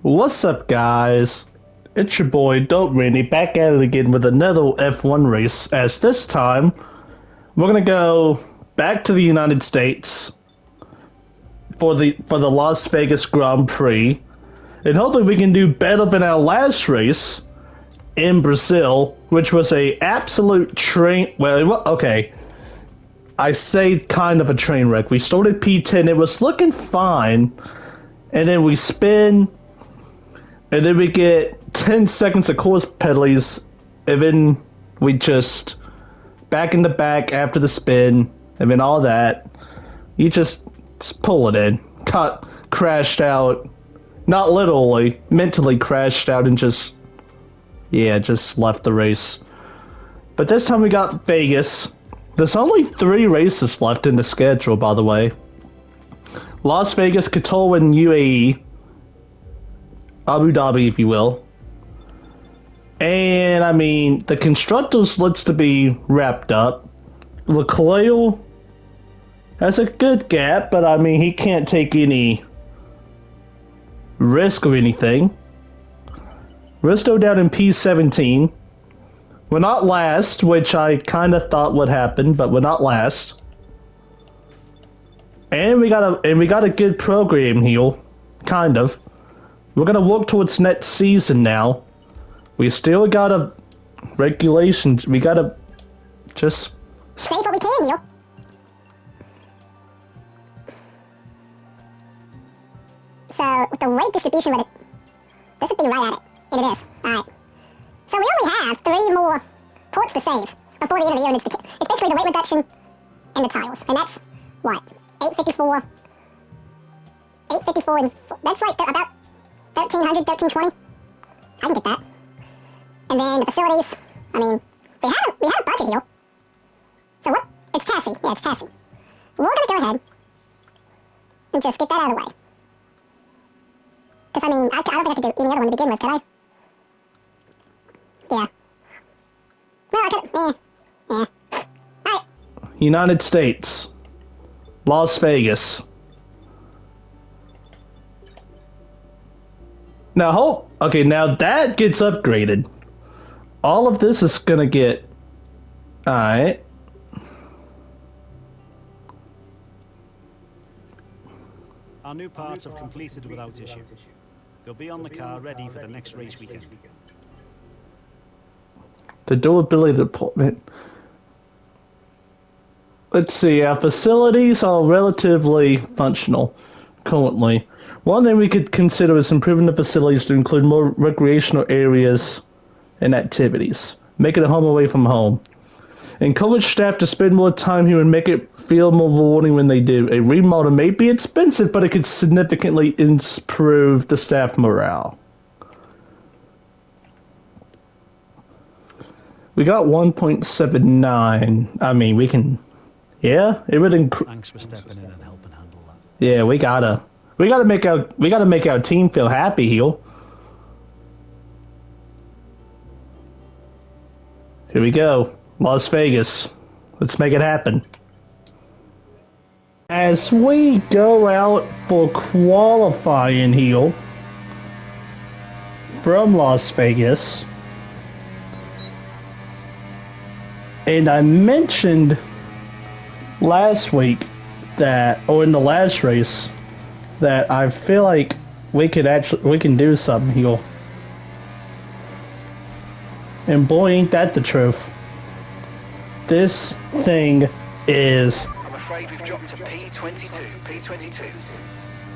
What's up, guys? It's your boy DopeRandy back at it again with another F1 race. As this time, we're gonna go back to the United States for the Las Vegas Grand Prix, and hopefully we can do better than our last race in Brazil, which was a absolute train. Well, okay, I say kind of a train wreck. We started P10, it was looking fine, and then we spin. And then we get 10 seconds of course penalties, and then we just back in the back after the spin, and then all that. You just pull it in. Crashed out. Not literally, mentally crashed out and just left the race. But this time we got Vegas. There's only 3 races left in the schedule, by the way. Las Vegas, Qatar, and UAE. Abu Dhabi, if you will. And, I mean, the Constructors looks to be wrapped up. Leclerc has a good gap, but, I mean, he can't take any risk of anything. We're still down in P17. We're not last, which I kind of thought would happen, but we're not last. And we got a good program here, kind of. We're gonna work towards next season now. We still got a regulations. We gotta just save what we can, yo. So with the weight distribution with it, this would be right at it. And it is. Alright. So we only have 3 more ports to save before the end of the year, and it's basically the weight reduction and the titles. And that's what? 854. 854 and that's like about 1300, 1320. I can get that. And then the facilities, I mean, we had a budget here. So what? It's chassis. Yeah, it's chassis. We're gonna go ahead and just get that out of the way. Because, I mean, I don't think I could do any other one to begin with, could I? Yeah. Well, I could, Alright. United States. Las Vegas. Now, okay, now that gets upgraded. All of this is gonna get... Alright. Our new parts have completed without issue. They'll be on the car ready for the next race weekend. The durability department. Let's see, our facilities are relatively functional currently. One thing we could consider is improving the facilities to include more recreational areas and activities. Make it a home away from home. Encourage staff to spend more time here and make it feel more rewarding when they do. A remodel may be expensive, but it could significantly improve the staff morale. We got 1.79. I mean, we can... Yeah, it would increase... Thanks for stepping in and helping handle that. Yeah, we gotta make our team feel happy here. Here we go. Las Vegas. Let's make it happen. As we go out for qualifying here from Las Vegas, and I mentioned last week that, or in the last race, that I feel like we can do something here. And boy, ain't that the truth. This thing is... I'm afraid we've dropped to P22. P22.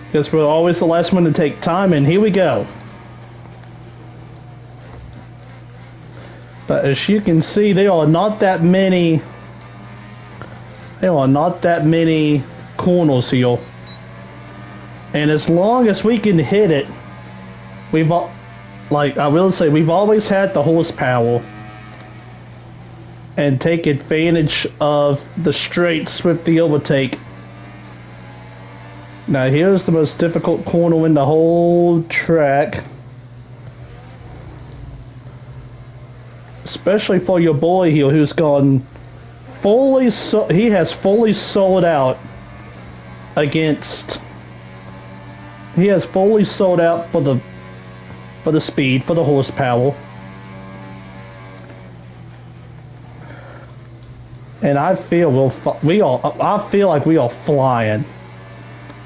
Because we're always the last one to take time, and here we go. But as you can see, there are not that many... There are not that many corners here. And as long as we can hit it, I will say, we've always had the horsepower and take advantage of the straights with the overtake. Now here's the most difficult corner in the whole track. Especially for your boy here who's gone he has fully sold out against... He has fully sold out for the for the speed, for the horsepower. And I feel I feel like we are flying.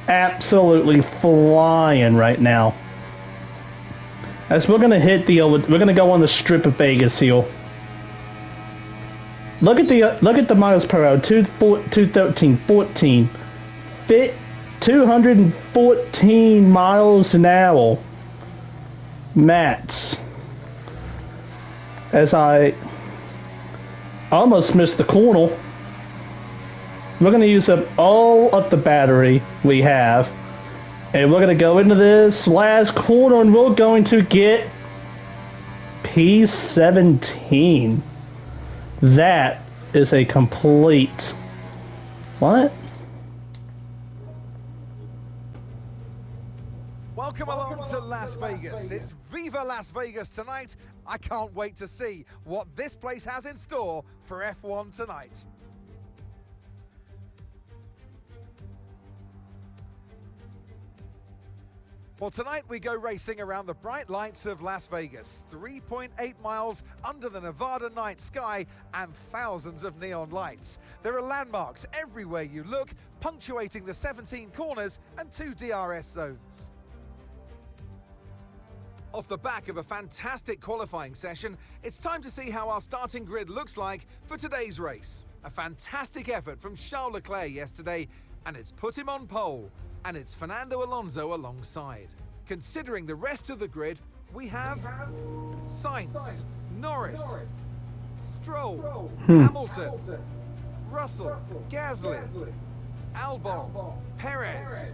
Absolutely flying right now. As we're gonna hit we're gonna go on the strip of Vegas here. Look at the miles per hour. 213, 14, 214 miles an hour. Max. As I almost missed the corner. We're going to use up all of the battery we have. And we're going to go into this last corner and we're going to get P17. That is a complete... What? Welcome along to Las Vegas. It's Viva Las Vegas tonight. I can't wait to see what this place has in store for F1 tonight. Well, tonight we go racing around the bright lights of Las Vegas, 3.8 miles under the Nevada night sky and thousands of neon lights. There are landmarks everywhere you look, punctuating the 17 corners and 2 DRS zones. Off the back of a fantastic qualifying session, it's time to see how our starting grid looks like for today's race. A fantastic effort from Charles Leclerc yesterday, and it's put him on pole. And it's Fernando Alonso alongside. Considering the rest of the grid, we have Sainz, Norris, Stroll, Hamilton, Russell, Gasly, Albon, Perez,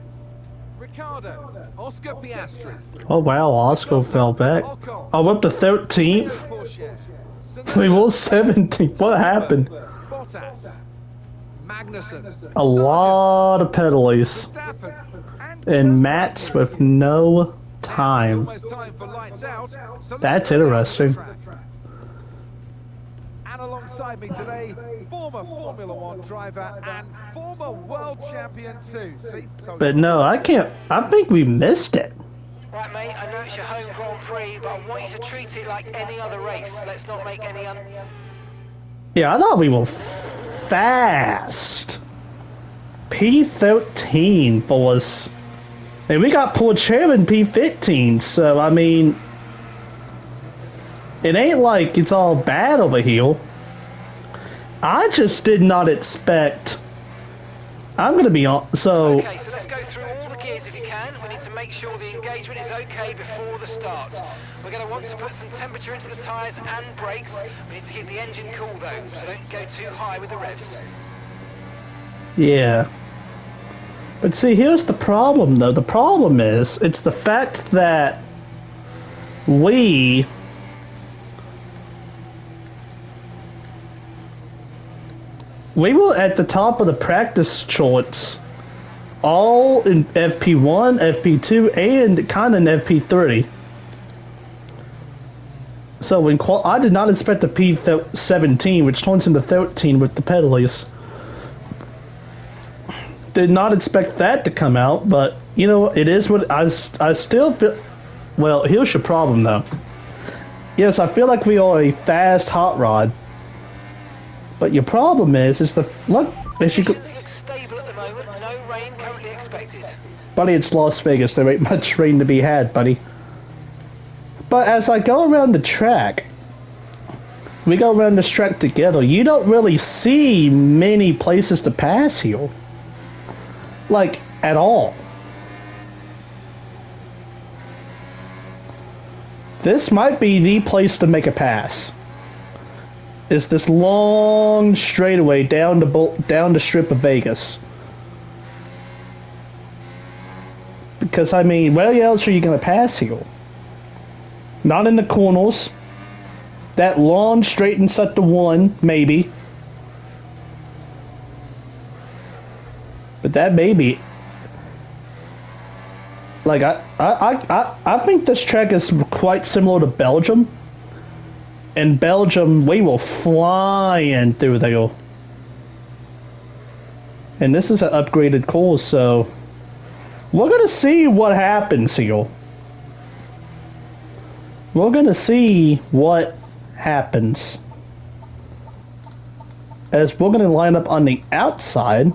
Ricciardo, Oscar Piastri. Oh wow, Oscar fell back. Oh, up to 13th? We lost 17th. What happened? Bottas, Magnussen, A lot of penalties. And Max with no time. That's interesting. And alongside me today, former Formula One driver and former world champion too. See? But no, I think we missed it. Right, mate, I know it's your home Grand Prix, but I want you to treat it like any other race. Let's not make any Yeah, I thought we were fast. P13 for us. And we got poor chairman P15, so I mean, it ain't like it's all bad over here. I just did not expect. I'm gonna be on. So. Okay, so let's go through all the gears if you can. We need to make sure the engagement is okay before the start. We're going to want to put some temperature into the tyres and brakes. We need to keep the engine cool though, so don't go too high with the revs. Yeah. But see, here's the problem though. The problem is, it's the fact that we were at the top of the practice charts, all in FP1, FP2, and kind of in FP3. So when I did not expect the P17, which turns into 13 with the penalties. Did not expect that to come out, but you know, it is what I still feel. Well, here's your problem though. Yes, I feel like we are a fast hot rod, but your problem is the look. As you go, Conditions look stable at the moment. No rain currently expected. buddy, it's Las Vegas. There ain't much rain to be had, buddy. But as I go around the track, we go around this track together. You don't really see many places to pass here. Like, at all. This might be the place to make a pass. Is this long straightaway down the strip of Vegas. Because, I mean, where else are you going to pass here? Not in the corners. That long straight inside the one, maybe. But that may be. Like, I think this track is quite similar to Belgium. In Belgium, we were flying through there. And this is an upgraded course, so we're gonna see what happens here. We're gonna see what happens. As we're gonna line up on the outside.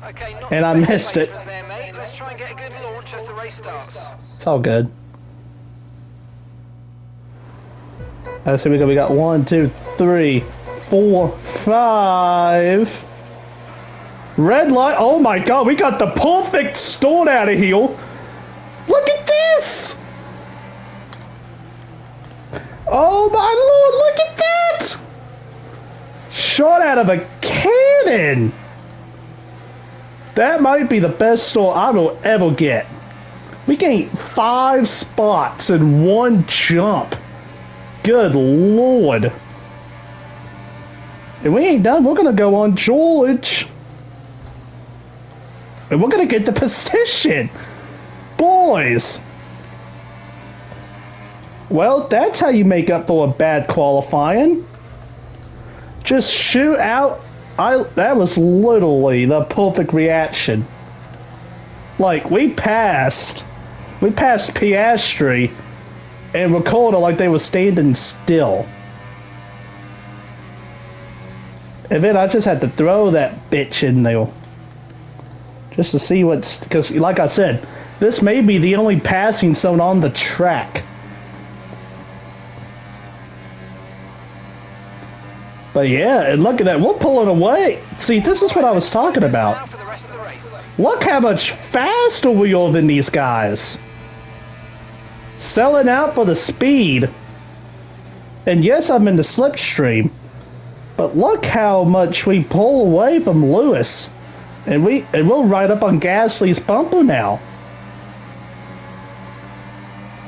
Okay, not And the I best missed it. placement there, mate. Let's try and get a good launch as the race starts. It's all good. Let's see, we got 1, 2, 3, 4, 5. Red light. Oh my god, we got the perfect start out of here. Look at this. Oh my lord, look at that. Shot out of a cannon. That might be the best start I will ever get. We gained 5 spots in one jump. Good lord. And we ain't done. We're gonna go on George. And we're gonna get the position. Boys. Well, that's how you make up for a bad qualifying. Just shoot out. That was literally the perfect reaction. Like, we passed Piastri and Ricardo like they were standing still. And then I just had to throw that bitch in there. Just to see what's... Because, like I said, this may be the only passing zone on the track. But yeah, and look at that. We're pulling away. See, this is what I was talking about. Look how much faster we are than these guys. Selling out for the speed. And yes, I'm in the slipstream. But look how much we pull away from Lewis. And we'll ride up on Gasly's bumper now.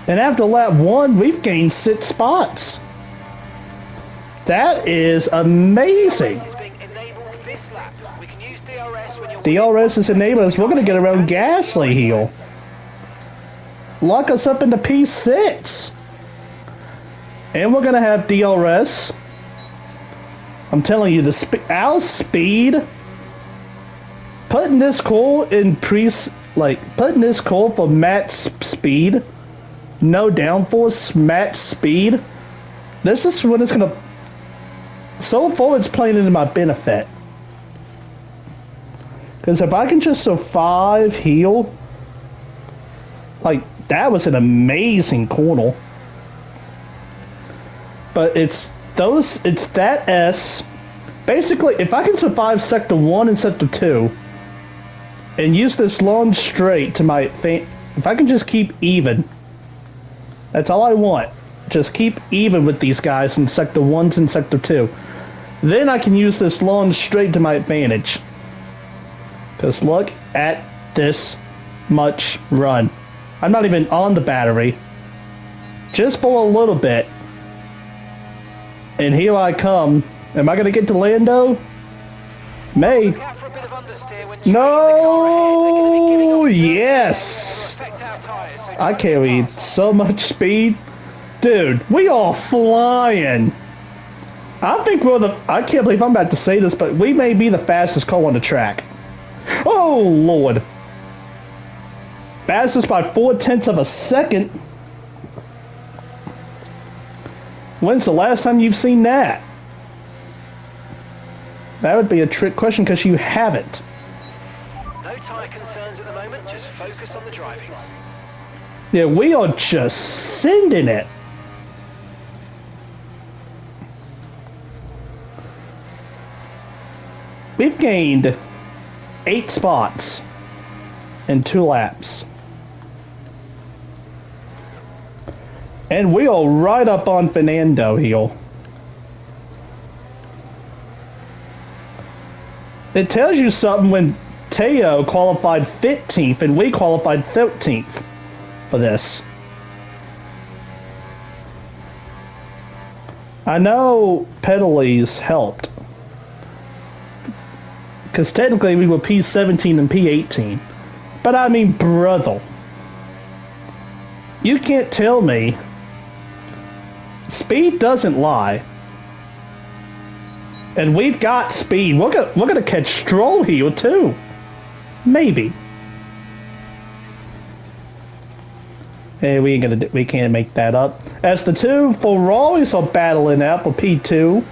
And after lap 1, we've gained 6 spots. That is amazing. DRS is enabled us. We're going to get around Gasly here. Lock us up into P6. And we're going to have DRS. I'm telling you, our speed. Putting this core in putting this core for max speed. No downforce, max speed. This is what it's going to... So far, it's playing into my benefit. Because if I can just survive here... Like, that was an amazing corner. But it's that S. Basically, if I can survive Sector 1 and Sector 2... And use this long straight to my... If I can just keep even... That's all I want. Just keep even with these guys in Sector 1s and Sector 2. Then I can use this long straight to my advantage. Because look at this much run. I'm not even on the battery. Just for a little bit. And here I come. Am I going to get to Lando? May. No! Yes! I carried so much speed. Dude, we are flying. I think I can't believe I'm about to say this, but we may be the fastest car on the track. Oh, Lord. Fastest by 0.4 of a second. When's the last time you've seen that? That would be a trick question because you haven't. No tyre concerns at the moment, just focus on the driving. Yeah, we are just sending it. We've gained 8 spots in 2 laps. And we are right up on Fernando here. It tells you something when Teo qualified 15th and we qualified 13th for this. I know penalties helped. Because technically we were P17 and P18. But I mean, brother. You can't tell me. Speed doesn't lie. And we've got speed. We're gonna catch Stroll here too. Maybe. Hey, we can't make that up. As the two Ferraris are battling out for P2,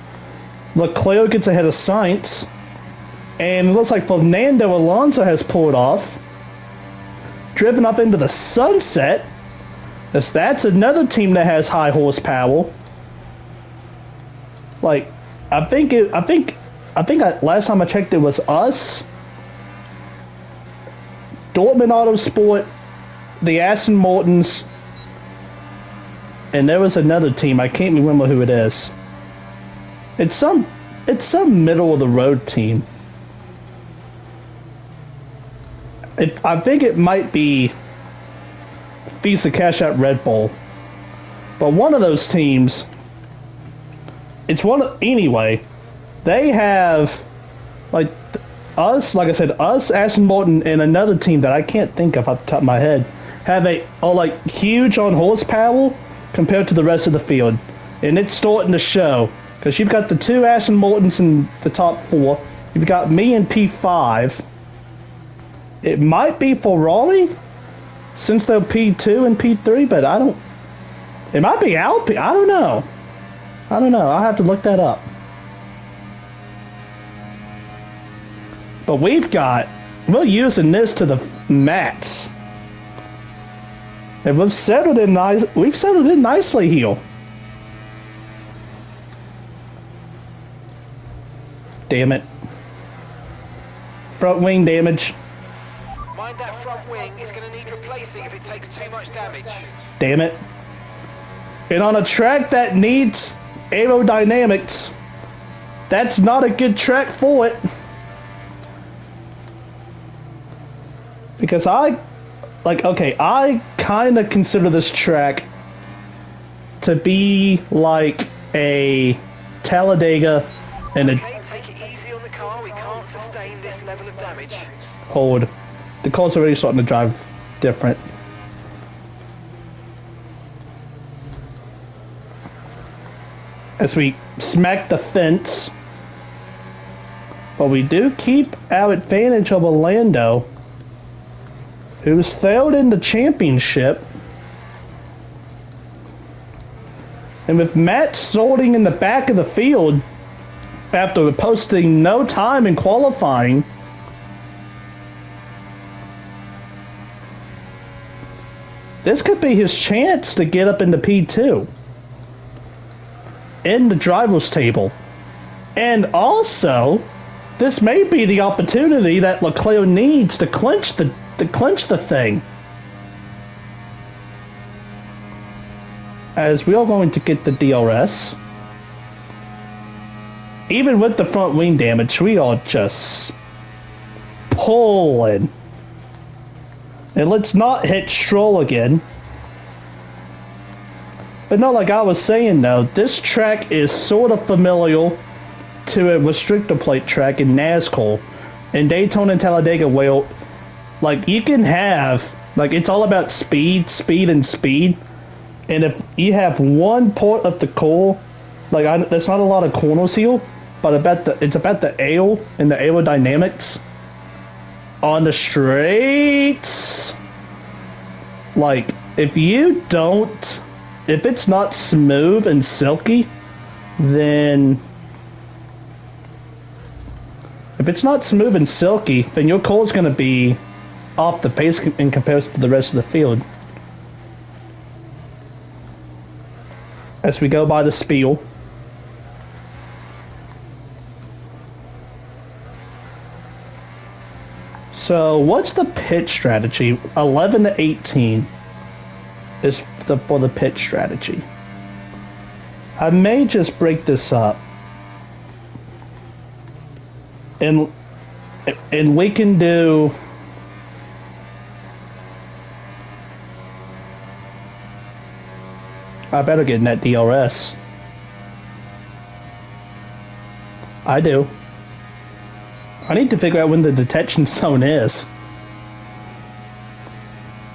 Leclerc gets ahead of Sainz, and it looks like Fernando Alonso has pulled off, driven up into the sunset. As that's another team that has high horsepower. Like, I think last time I checked it was us, Dortmund Autosport, the Aston Martins, and there was another team. I can't remember who it is. It's some middle of the road team. I think it might be Visa Cash Out Red Bull, but one of those teams. Anyway. They have like us, like I said, us, Aston Martin, and another team that I can't think of off the top of my head are like huge on horsepower compared to the rest of the field, and it's starting to show because you've got the two Aston Martins in the top 4. You've got me in P5. It might be Ferrari since they're P2 and P3, but it might be Alpine. I don't know. I'll have to look that up. But we're using this to the max. And we've settled in nicely here. Damn it. Front wing damage. Mind that front wing, it's going to need replacing if it takes too much damage. Damn it. And on a track that needs aerodynamics, that's not a good track for it. Because I kind of consider this track to be like a Talladega and Okay, take it easy on the car. We can't sustain this level of damage. Hold. The car's already starting to drive different. As we smack the fence. But we do keep our advantage of Orlando, who's failed in the championship. And with Matt sorting in the back of the field after posting no time in qualifying, this could be his chance to get up into P2 in the driver's table. And also, this may be the opportunity that Leclerc needs to clinch the thing. As we are going to get the DRS. Even with the front wing damage, we are just pulling. And let's not hit Stroll again. But no, like I was saying though, this track is sort of familiar to a restrictor plate track in NASCAR. In Daytona and Talladega, well, like you can have, like it's all about speed. And if you have one part of the core, like there's not a lot of corners here, but it's about the air and the aerodynamics on the straights. Like if it's not smooth and silky, then your core is going to be off the pace in comparison to the rest of the field. As we go by the spiel. So what's the pit strategy? 11 to 18 is for the pit strategy. I may just break this up. And we can do... I better get in that DRS. I do. I need to figure out when the detection zone is.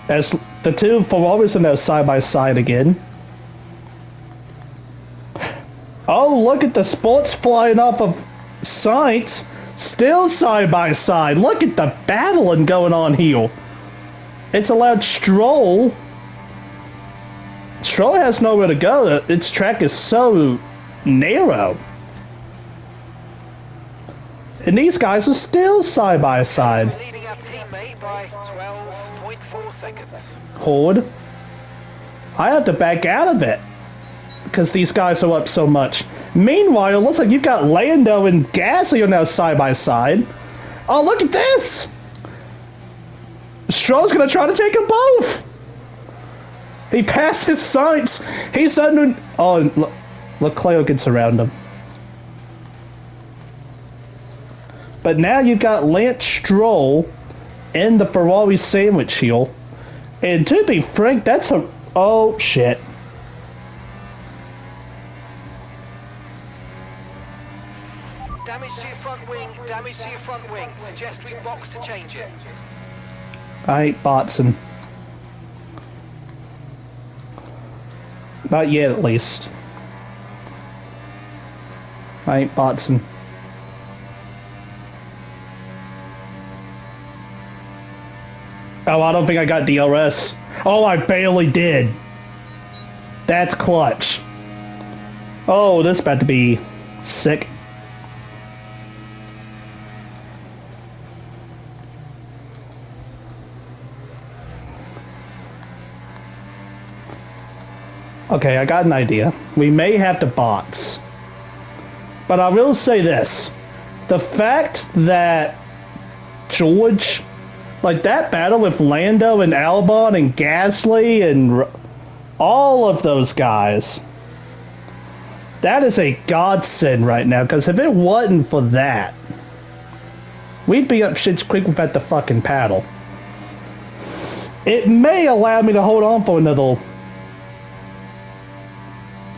As the two Ferraris are now side by side again. Oh, look at the sports flying off of Sainz. Still side by side. Look at the battling going on here. It's allowed Stroll Stroll has nowhere to go. Its track is so narrow. And these guys are still side by side. We're leading our teammate by 12.4 seconds. Hold. I have to back out of it because these guys are up so much. Meanwhile, it looks like you've got Lando and Gasly are now side by side. Oh, look at this! Stroll's gonna try to take them both. He passed his sights. He's under. Oh, Leclerc gets around him. But now you've got Lance Stroll in the Ferrari sandwich heel. And to be frank, that's a... Oh, shit. Damage to your front wing, damage to your front wing. Suggest we box to change it. I ain't boxing. Not yet, at least. I ain't boxing. Oh, I don't think I got DRS. Oh, I barely did. That's clutch. Oh, this is about to be sick. Okay, I got an idea. We may have to box. But I will say this. The fact that George... Like, that battle with Lando and Albon and Gasly and all of those guys. That is a godsend right now, because if it wasn't for that, we'd be up shit's creek without the fucking paddle. It may allow me to hold on for another...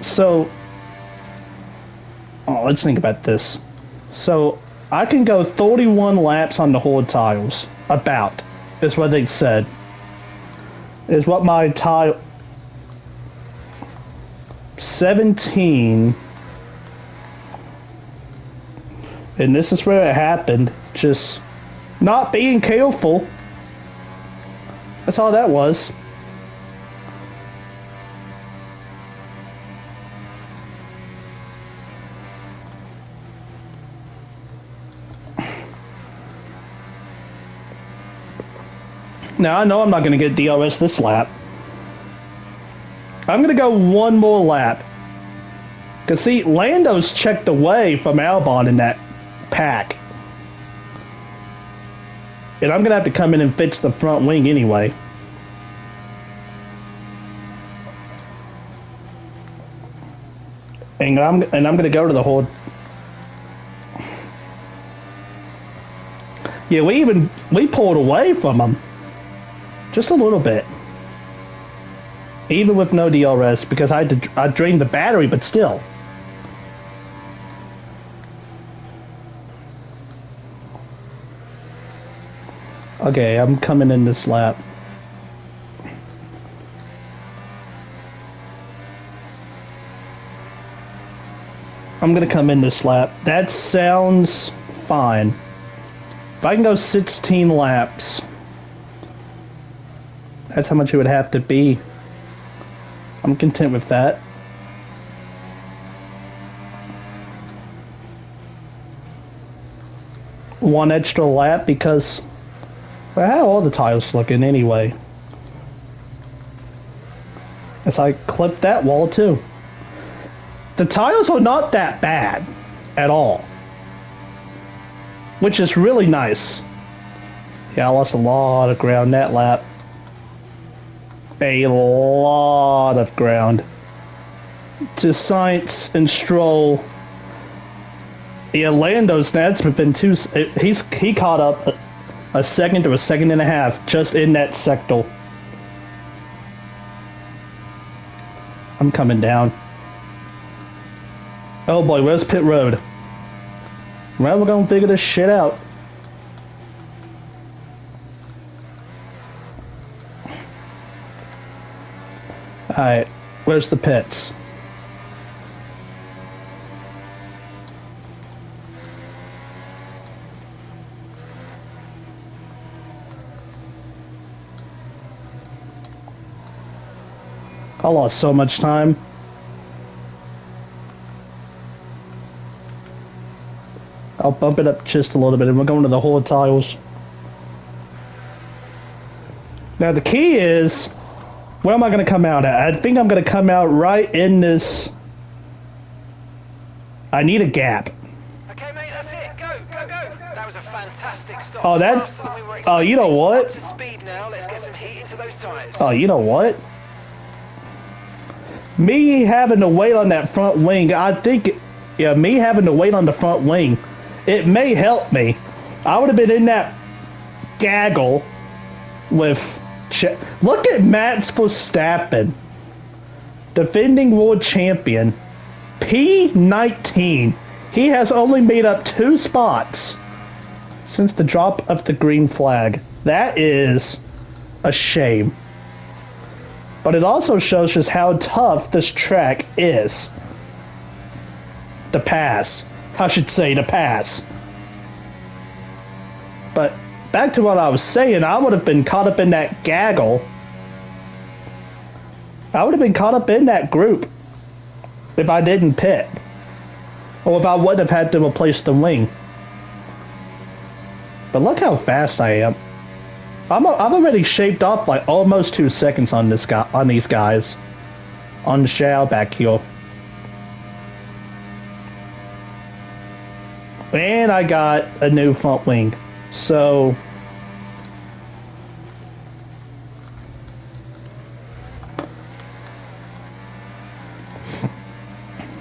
So... Oh, let's think about this. So, I can go 31 laps on the hard tires. About, is what they said. Is what my tire... 17. And this is where it happened. Just not being careful. That's all that was. Now, I know I'm not going to get DRS this lap. I'm going to go one more lap. Because, see, Lando's checked away from Albon in that pack. And I'm going to have to come in and fix the front wing anyway. And I'm going to go to the whole... Yeah, we pulled away from them. Just a little bit. Even with no DRS, because I drained the battery, but still. Okay, I'm coming in this lap. I'm gonna come in this lap. That sounds fine. If I can go 16 laps... That's how much it would have to be. I'm content with that. One extra lap because... Well, how are all the tires looking anyway? As I clipped that wall too. The tires are not that bad at all. Which is really nice. Yeah, I lost a lot of ground that lap. A lot of ground. To Sainz and Stroll. Yeah, Lando's that's within he caught up a second or a second and a half just in that sector. I'm coming down. Oh boy, where's pit road? Well, we're gonna figure this shit out. Alright, where's the pits? I lost so much time. I'll bump it up just a little bit and we're going to the whole tiles. Now the key is, where am I going to come out at? I think I'm going to come out right in this. I need a gap. Okay, mate, that's it. Go, go, go. That was a fantastic stop. Oh, that. Faster than we were Oh, you know expecting. what? Up to speed now. Let's get some heat into those tyres. Oh, you know what? Me having to wait on that front wing, I think, yeah, me having to wait on the front wing, it may help me. I would have been in that gaggle with. Look at Max Verstappen, defending world champion, P19. He has only made up 2 spots since the drop of the green flag. That is a shame. But it also shows just how tough this track is. To pass. I should say to pass. But back to what I was saying, I would have been caught up in that gaggle. I would have been caught up in that group if I didn't pit. Or if I wouldn't have had to replace the wing. But look how fast I am. I'm already shaved off like almost 2 seconds on this guy, on these guys. On Zhao back here. And I got a new front wing. So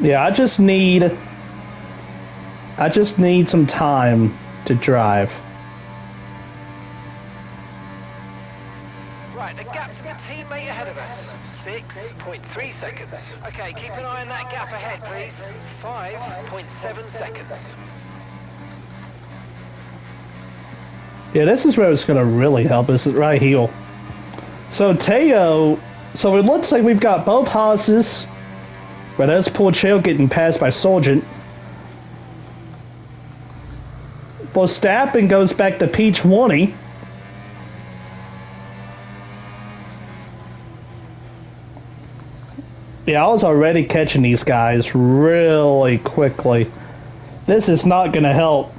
yeah, I just need some time to drive. Right, the gap to the teammate ahead of us. 6.3 seconds. Okay, keep an eye on that gap ahead, please. 5.7 seconds. Yeah, this is where it's going to really help us, right here. So Teo, so it looks like we've got both Haas's, where there's poor Chael getting passed by Sargent. Verstappen goes back to P20. Yeah, I was already catching these guys really quickly. This is not going to help.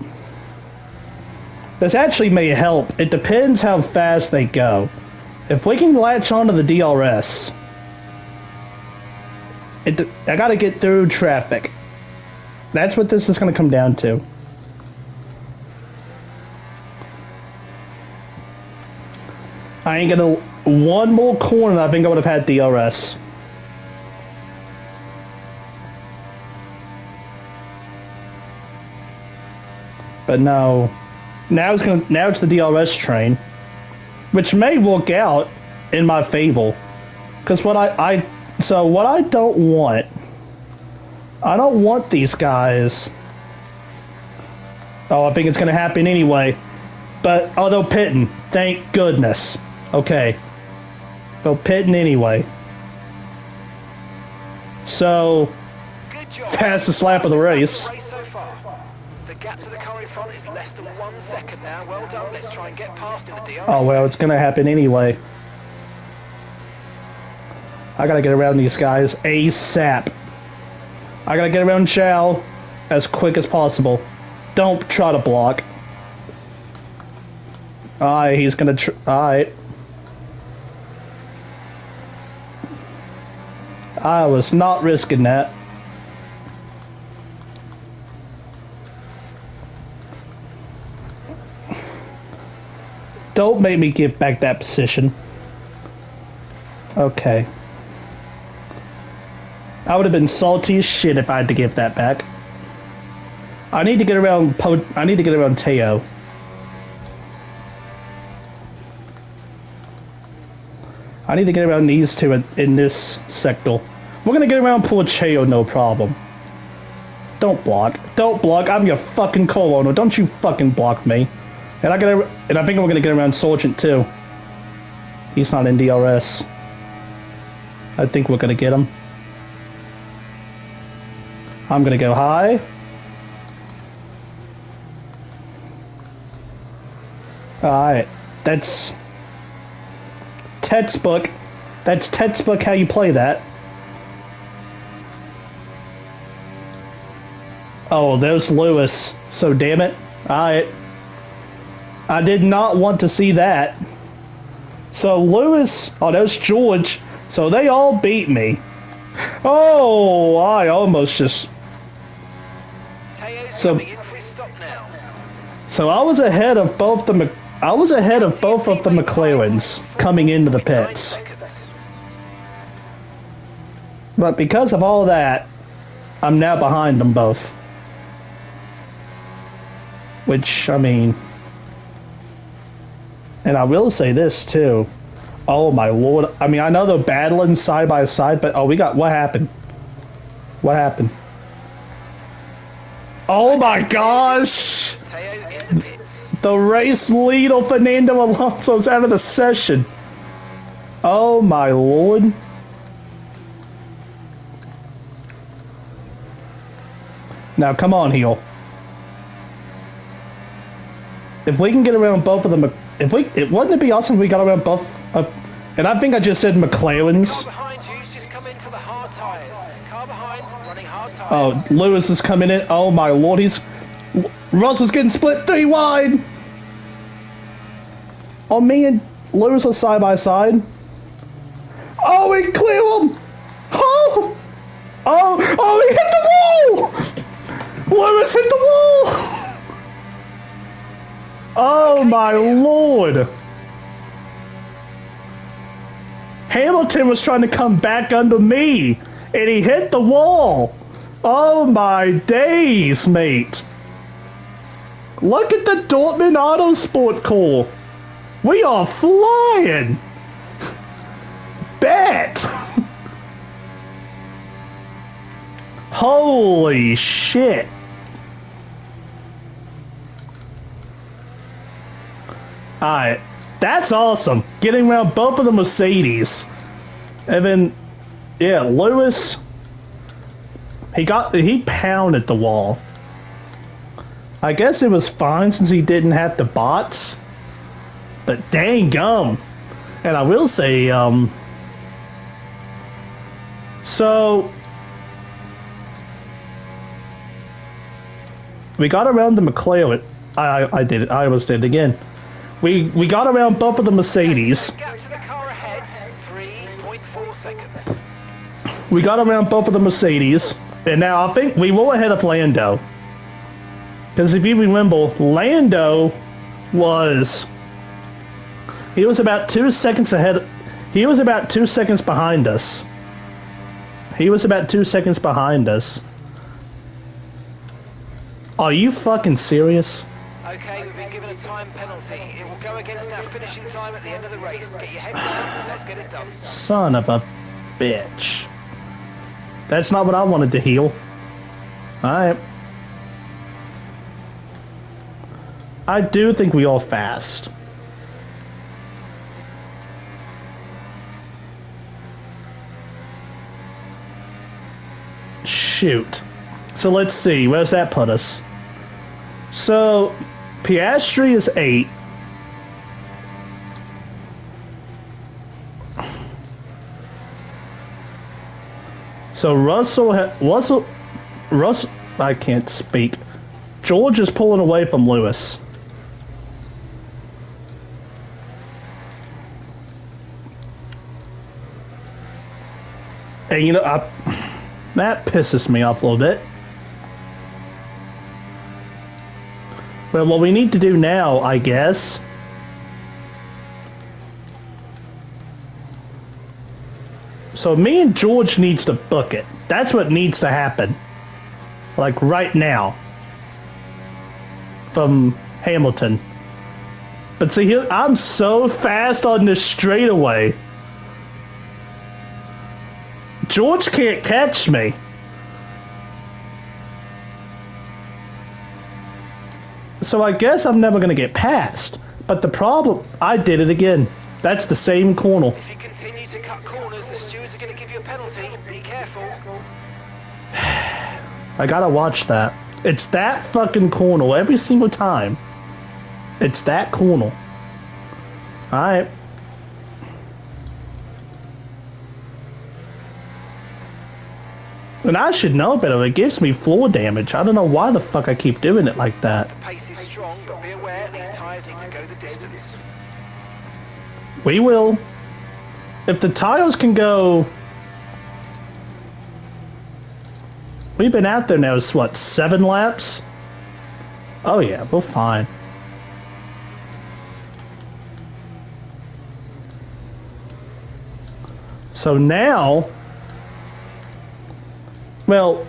This actually may help. It depends how fast they go. If we can latch onto the DRS, I gotta get through traffic. That's what this is gonna come down to. I ain't gonna. One more corner, I think I would have had DRS. But no. Now it's the DRS train, which may work out in my favor. Because what I don't want these guys. Oh, I think it's gonna happen anyway. But they're pitting. Thank goodness. Okay. They're pitting anyway. So Good job. past the slap of the race. So far. The gap to the car in front is less than 1 second now. Well done. Let's try and get past in the DRS. Oh well, it's gonna happen anyway. I gotta get around these guys ASAP. I gotta get around Zhao as quick as possible. Don't try to block. Alright, he's gonna alright. I was not risking that. Don't make me give back that position. Okay. I would have been salty as shit if I had to give that back. I need to get around Teo. I need to get around these two in this sector. We're gonna get around poor Cheo, no problem. Don't block. Don't block. I'm your fucking co-owner. Don't you fucking block me. And I think we're gonna get around Sargent too. He's not in DRS. I think we're gonna get him. I'm gonna go high. Alright. That's textbook That's textbook how you play that. Oh, there's Lewis. So damn it. I did not want to see that. So Lewis, oh, there's George. So they all beat me. Oh, I almost just. Teo's So- coming in for his stop now. So I was ahead of both the McLarens coming into the 9 pits. seconds. But because of all that, I'm now behind them both. Which, I mean... And I will say this, too. Oh, my lord. I mean, I know they're battling side by side, but... Oh, we got... What happened? What happened? Oh, my gosh! Teo in the pits. The race lead of Fernando Alonso's out of the session. Oh, my lord. Now, come on, heel. If we can get around both of them, wouldn't it be awesome if we got around both? And I think I just said Car McLaren's. behind you's just come in for the hard tyres. Car behind, running hard tyres. Oh, Lewis is coming in. Oh my lord, Russell's getting split 3 wide. Oh, me and Lewis are side by side. Oh, we clear him. Oh, he hit the wall. Lewis hit the wall. Oh my lord. Hamilton was trying to come back under me, and he hit the wall. Oh my days, mate. Look at the Dortmund Autosport core. We are flying. Bet. Holy shit. Alright, that's awesome. Getting around both of the Mercedes. And then, yeah, Lewis, he pounded the wall. I guess it was fine since he didn't have the bots. But dang gum. And I will say, so we got around the McLaren. I did it. I almost did it again. We got around both of the Mercedes. Gap to the car ahead, 3.4 seconds. We got around both of the Mercedes. And now I think we were ahead of Lando. Because if you remember, Lando was... He was about 2 seconds ahead. He was about 2 seconds behind us. He was about 2 seconds behind us. Are you fucking serious? Okay, we've been given a time penalty. It will go against our finishing time at the end of the race. Get your head down and let's get it done. Son of a bitch. That's not what I wanted to heal. Alright. I do think we are fast. Shoot. So let's see, where's that put us? So, Piastri is 8. So Russell, I can't speak. George is pulling away from Lewis. And you know, that pisses me off a little bit. Well, what we need to do now, I guess... So me and George needs to book it. That's what needs to happen. Like right now. From Hamilton. But see, I'm so fast on this straightaway. George can't catch me. So I guess I'm never going to get past. But the problem... I did it again. That's the same corner. If you continue to cut corners, the stewards are going to give you a penalty. Be careful. I gotta watch that. It's that fucking corner every single time. It's that corner. Alright. And I should know better. It gives me floor damage. I don't know why the fuck I keep doing it like that. The pace is strong, but be aware these tyres need to go the distance. We will. If the tires can go... We've been out there now, what, 7 laps? Oh yeah, we're fine. So now... Well,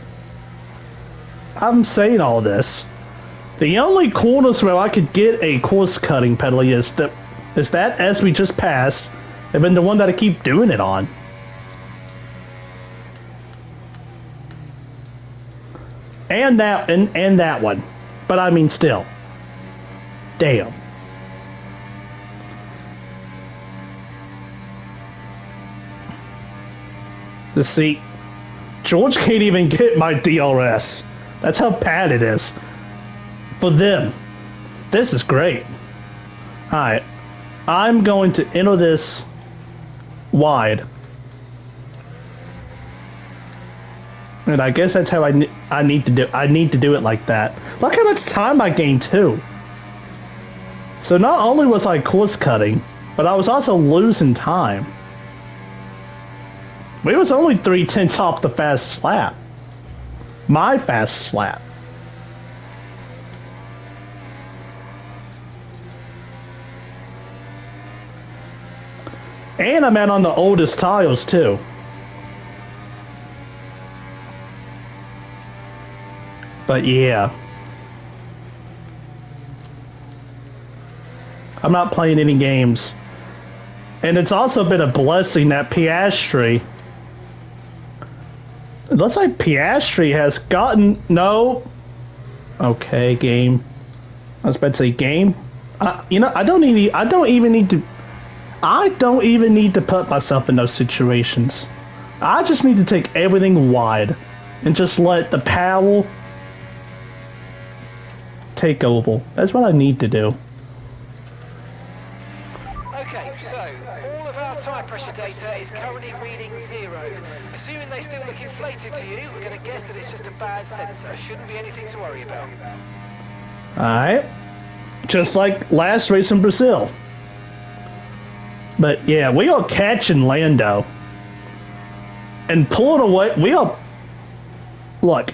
I'm saying all this. The only corners where I could get a course cutting penalty is that as we just passed, and then the one that I keep doing it on. And that one. But I mean still. Damn. See, George can't even get my DRS. That's how bad it is. For them. This is great. Alright. I'm going to enter this wide. And I guess that's how I need to do it like that. Look how much time I gained too. So not only was I course cutting, but I was also losing time. We was only 3/10 off the fast lap. My fastest lap. And I'm out on the oldest tiles too. But yeah. I'm not playing any games. And it's also been a blessing that Piastri... It looks like Piastri has gotten... No. Okay, game. I was about to say game. You know, I don't even need to put myself in those situations. I just need to take everything wide and just let the power take over. That's what I need to do. Okay, so all of our tyre pressure data is currently reading 0. Assuming they still look inflated to you, we're going to guess that it's just a bad sensor. Shouldn't be anything to worry about. Alright. Just like last race in Brazil. But yeah, we are catching Lando. And pulling away. We are... Look.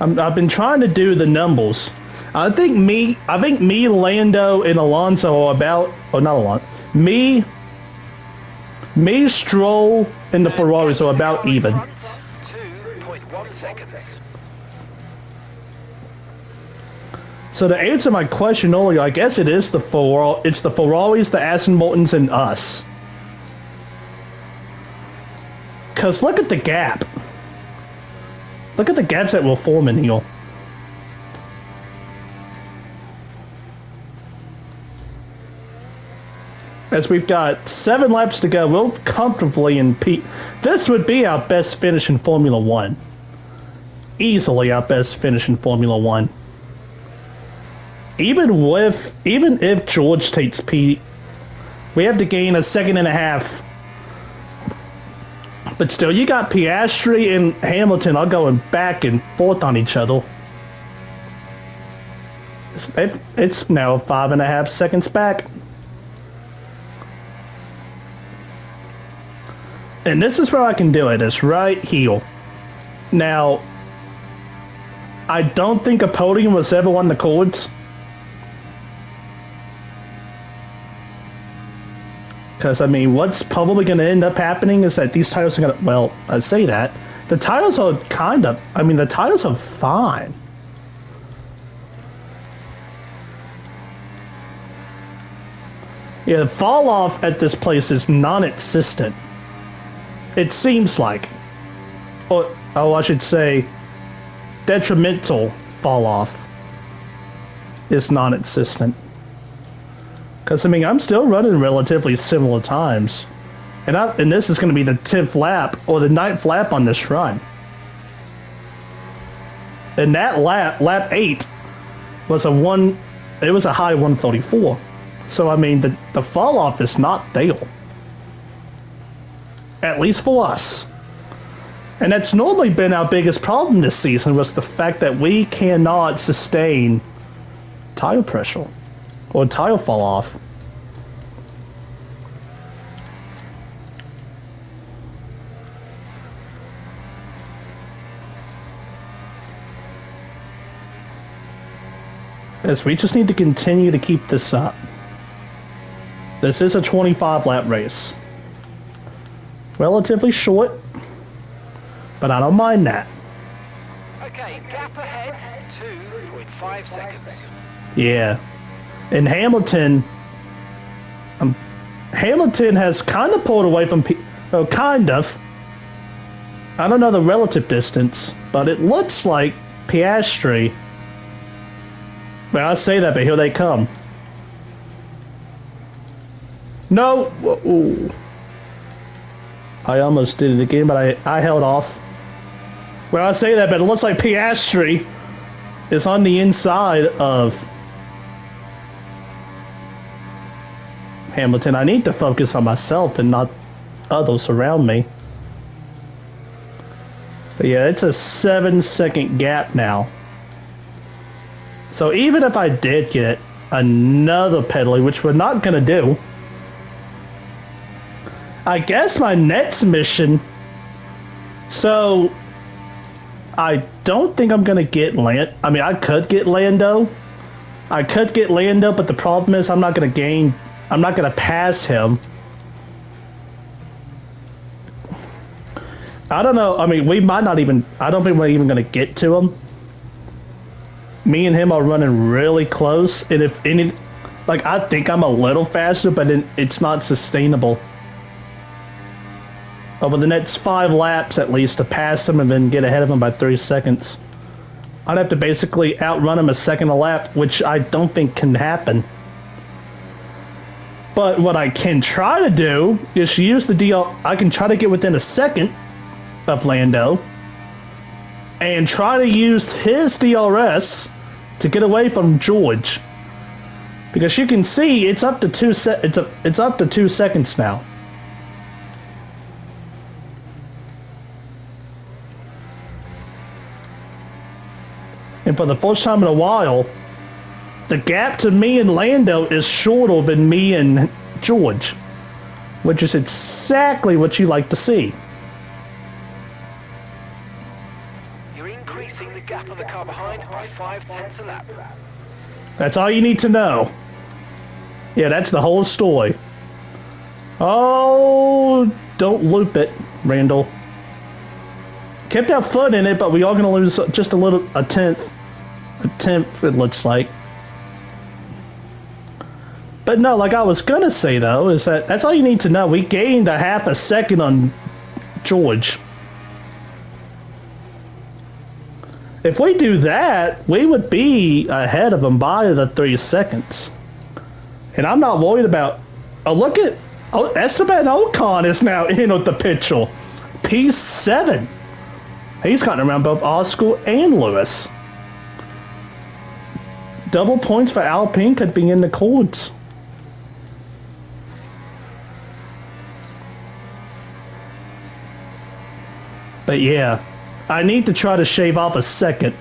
I've been trying to do the numbers. I think me, Lando, and Alonso are about... Oh, not Alonso. Me, Stroll, and the Ferraris are about even. 2.1 seconds. So to answer my question earlier, I guess it's the Ferraris, the Aston Martins, and us. Cause look at the gap. Look at the gaps that we're forming here. As we've got 7 laps to go, we'll comfortably in P. This would be our best finish in Formula 1. Easily our best finish in Formula 1. Even if George takes P, we have to gain a 1.5 seconds. But still, you got Piastri and Hamilton all going back and forth on each other. It's now 5.5 seconds back. And this is where I can do it. It's right here. Now, I don't think a podium was ever on the cards. Because, I mean, what's probably going to end up happening is that these tires are going to... Well, I say that. The tires are kind of... I mean, the tires are fine. Yeah, the fall off at this place is non-existent. It seems like. Or, oh, I should say, detrimental fall off is non-existent. Because, I mean, I'm still running relatively similar times. And this is going to be the 10th lap, or the 9th lap on this run. And that lap 8, was it was a high 134. So, I mean, the fall off is not there. At least for us. And that's normally been our biggest problem this season, was the fact that we cannot sustain tire pressure or tire fall off. Yes, we just need to continue to keep this up. This is a 25 lap race. Relatively short, but I don't mind that. Okay, gap ahead, 2.5 seconds. Yeah. And Hamilton, Hamilton has kind of pulled away from, kind of. I don't know the relative distance, but it looks like Piastri. Well, I say that, but here they come. No! Ooh. I almost did it again, but I held off. Well, I say that, but it looks like Piastri is on the inside of Hamilton. I need to focus on myself and not others around me. But yeah, it's a 7-second gap now. So even if I did get another penalty, which we're not going to do, I guess my next mission... So, I don't think I'm going to get I mean, I could get Lando. I could get Lando, but the problem is I'm not going to pass him. I don't know. I mean, we might not even... I don't think we're even going to get to him. Me and him are running really close, and if any... Like, I think I'm a little faster, but it's not sustainable. Over the next 5 laps, at least, to pass him and then get ahead of him by 3 seconds. I'd have to basically outrun him a second a lap, which I don't think can happen. But what I can try to do is use the DL... I can try to get within a second of Lando and try to use his DRS to get away from George. Because you can see it's up to 2 seconds now. And for the first time in a while, the gap to me and Lando is shorter than me and George, which is exactly what you like to see. You're increasing the gap of the car behind by 0.5 a lap. That's all you need to know. Yeah, that's the whole story. Oh, don't loop it, Randall. Kept our foot in it, but we are going to lose just a tenth. A tenth, it looks like. But no, like I was going to say, though, is that that's all you need to know. We gained a half a second on George. If we do that, we would be ahead of him by the 3 seconds. And I'm not worried about... Oh, look at... Oh, Esteban Ocon is now in with the picture. P7. He's gotten around both Oscar and Lewis. Double points for Alpine could be in the cards. But yeah, I need to try to shave off a second.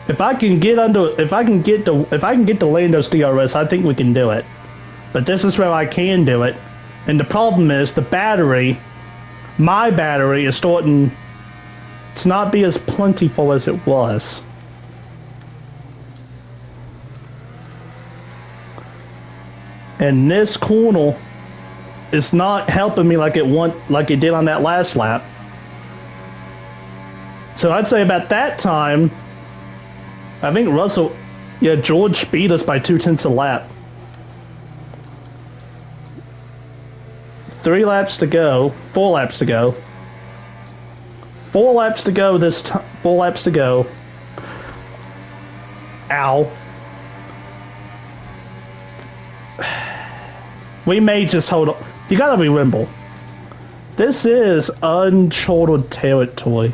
If I can get to Lando's DRS, I think we can do it. But this is where I can do it. And the problem is the battery, my battery is starting to not be as plentiful as it was. And this corner is not helping me like it did on that last lap. So I'd say about that time, I think George beat us by 0.2 a lap. 3 laps to go, 4 laps to go. 4 laps to go this time. 4 laps to go. Ow. We may just hold on. You gotta remember, this is uncharted territory.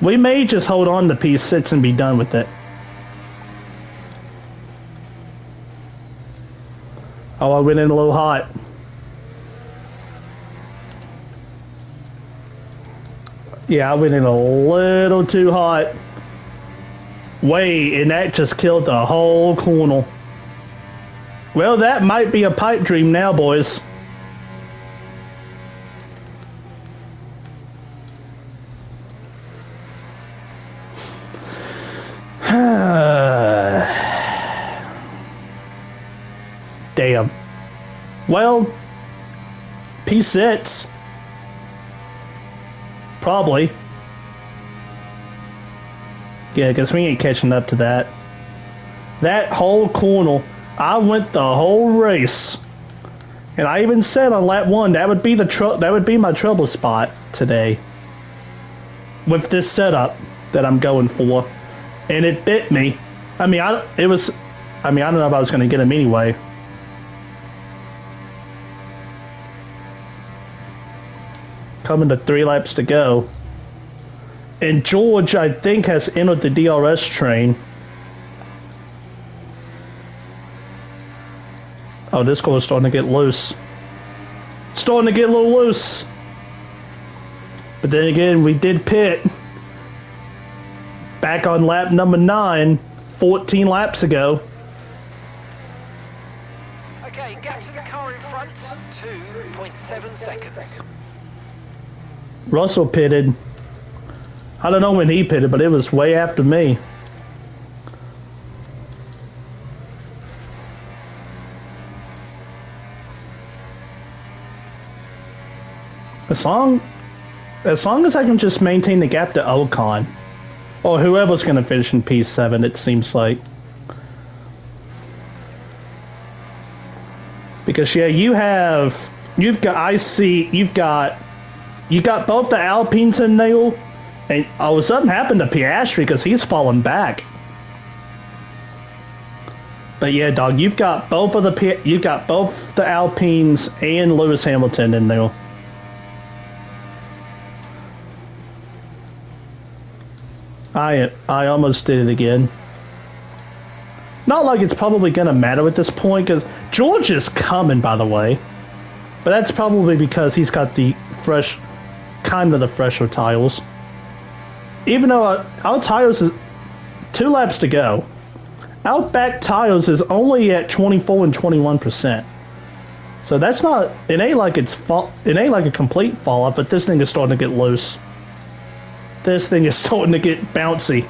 We may just hold on to P6 and be done with it. Oh, I went in a little hot. Yeah, I went in a little too hot. Wait, and that just killed the whole corner. Well, that might be a pipe dream now, boys. Damn. Well, P6. Probably. Yeah, because we ain't catching up to that. That whole corner, I went the whole race. And I even said on lap 1 that would be my trouble spot today. With this setup that I'm going for. And it bit me. I mean, I don't know if I was going to get him anyway. Coming to 3 laps to go. And George, I think, has entered the DRS train. Oh, this car is starting to get loose. Starting to get a little loose. But then again, we did pit. Back on lap number 9, 14 laps ago. Okay, gap to the car in front, 2.7 seconds. Russell pitted. I don't know when he pitted, but it was way after me. As long as I can just maintain the gap to Ocon. Or whoever's going to finish in P7, it seems like. Because yeah, you've got both the Alpines in there, and oh, something happened to Piastri because he's falling back. But yeah, dog, you've got both the Alpines and Lewis Hamilton in there. I almost did it again. Not like it's probably gonna matter at this point, because George is coming, by the way. But that's probably because he's got the fresher tires. Even though our tires is 2 laps to go. Our back tires is only at 24 and 21%. So that's not, it ain't like a complete fall off, but this thing is starting to get loose. This thing is starting to get bouncy.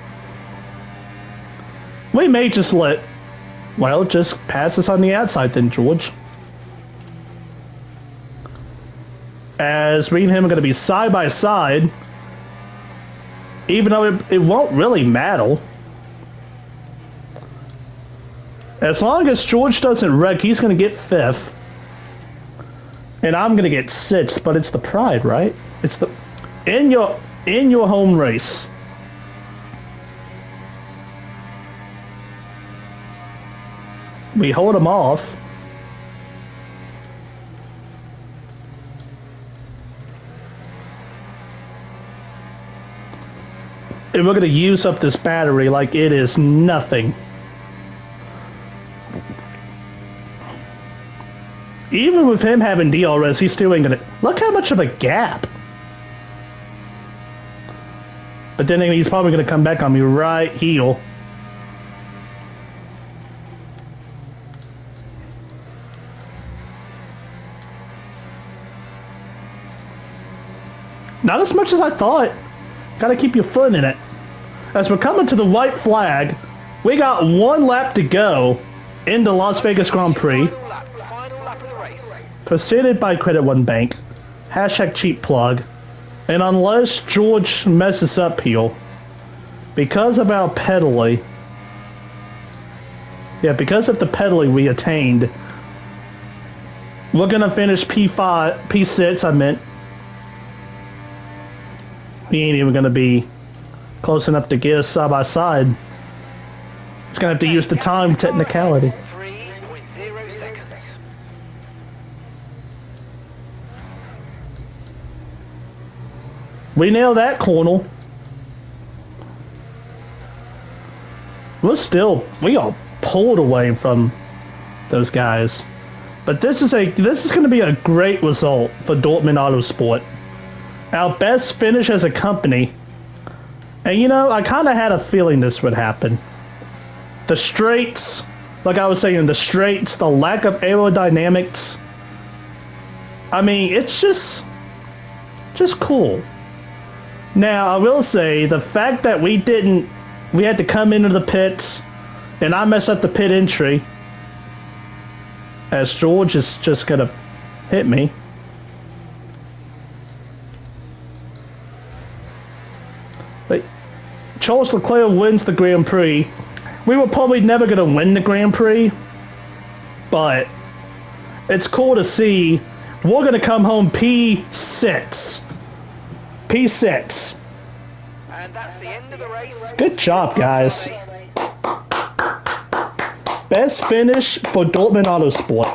We may just just pass us on the outside then, George. As me and him are going to be side by side. Even though it won't really matter. As long as George doesn't wreck, he's going to get 5th. And I'm going to get 6th, but it's the pride, right? It's the... In your home race. We hold him off. And we're going to use up this battery like it is nothing. Even with him having DRS, he's still ain't going to... Look how much of a gap. But then he's probably going to come back on me right here. Not as much as I thought. Gotta keep your foot in it. As we're coming to the white flag, we got 1 lap to go in the Las Vegas Grand Prix. Final lap of the race. Preceded by Credit One Bank. Hashtag cheap plug. And unless George messes up here, because of our pedaling, because of the pedaling we attained, we're gonna finish P6, I meant. He ain't even gonna be close enough to get us side by side. He's gonna have to use the time technicality. 3.0 seconds. We nailed that corner. We are pulled away from those guys. But this is going to be a great result for Dortmund Autosport. our best finish as a company. And you know, I kind of had a feeling this would happen. The straights, like I was saying, the straights, the lack of aerodynamics. I mean, it's just cool. Now, I will say, the fact that we had to come into the pits, and I messed up the pit entry, as George is just gonna hit me. But Charles Leclerc wins the Grand Prix. We were probably never gonna win the Grand Prix, but it's cool to see. We're gonna come home P6. P6. And that's the end of the race. Good job, guys. Best finish for Dortmund Autosport.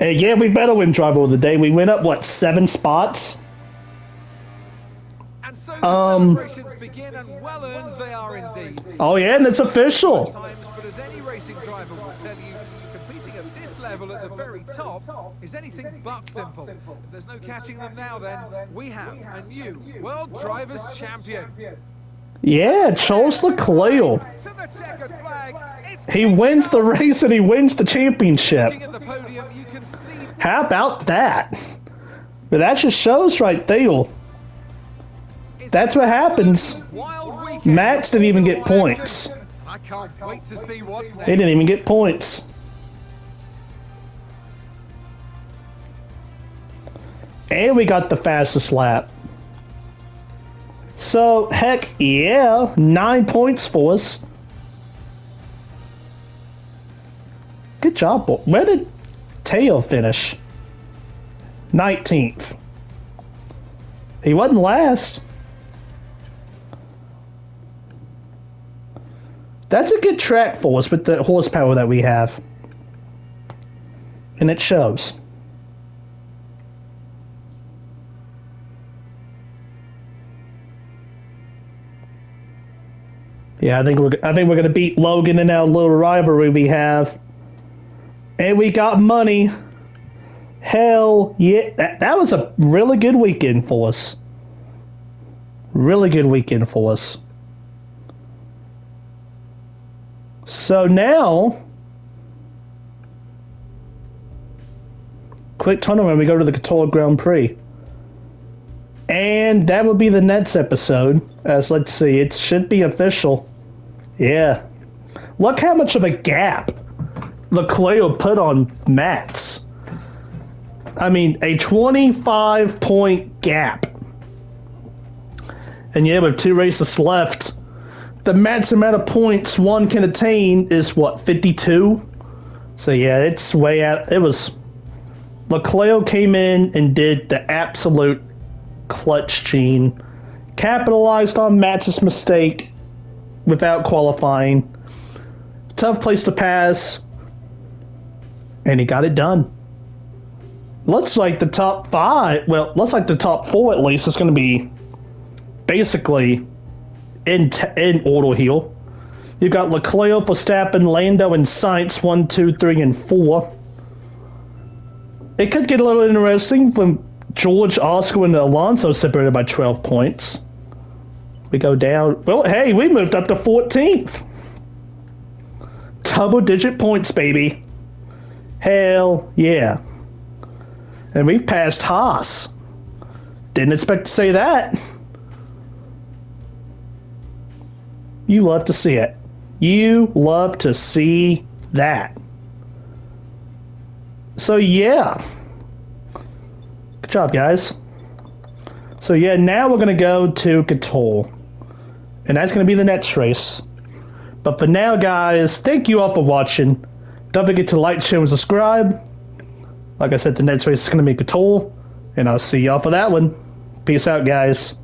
And yeah, we better win Driver of the Day. We went up, what, 7 spots? And so the celebrations begin, and well earned they are indeed. Oh yeah, and it's official. But as any racing driver will tell you, competing at this level at the very top is anything but simple. If there's no catching them now, then we have a new World Drivers' Champion. Yeah, Charles Leclerc. To the checkered flag, it's He wins the race and he wins the championship. looking at the podium, you can see How about that? But that just shows right there. That's what happens. wild weekend. Max didn't even get points. I can't wait to see what's next. He didn't even get points. And we got the fastest lap. So, heck yeah, 9 points for us. Good job, boy. Where did Teo finish? 19th. He wasn't last. That's a good track for us with the horsepower that we have. And it shows. Yeah, I think we're gonna beat Logan in our little rivalry we have. And we got money. Hell yeah. That was a really good weekend for us. Really good weekend for us. So now, quick tournament, we go to the Qatar Grand Prix. And that will be the next episode. As let's see, it should be official. Yeah. Look how much of a gap Leclerc put on Max. I mean, a 25-point gap. And yeah, with 2 races left, the max amount of points one can attain is what, 52? So yeah, it's way out. It was. Leclerc came in and did the absolute clutch gene. Capitalized on Max's mistake without qualifying. Tough place to pass. And he got it done. Looks like the top 5, well, looks like the top 4 at least is going to be basically in order here. You've got Leclerc, Verstappen, Lando, and Sainz 1, 2, 3, and 4. It could get a little interesting when George, Oscar, and Alonso separated by 12 points. We go down. Well, hey, we moved up to 14th. Double-digit points, baby. Hell yeah. And we've passed Haas. Didn't expect to say that. You love to see it. You love to see that. So yeah. Good job, guys. So yeah, now we're going to go to Qatar. And that's going to be the next race. But for now, guys, thank you all for watching. Don't forget to like, share, and subscribe. Like I said, the next race is going to be Qatar. And I'll see y'all for that one. Peace out, guys.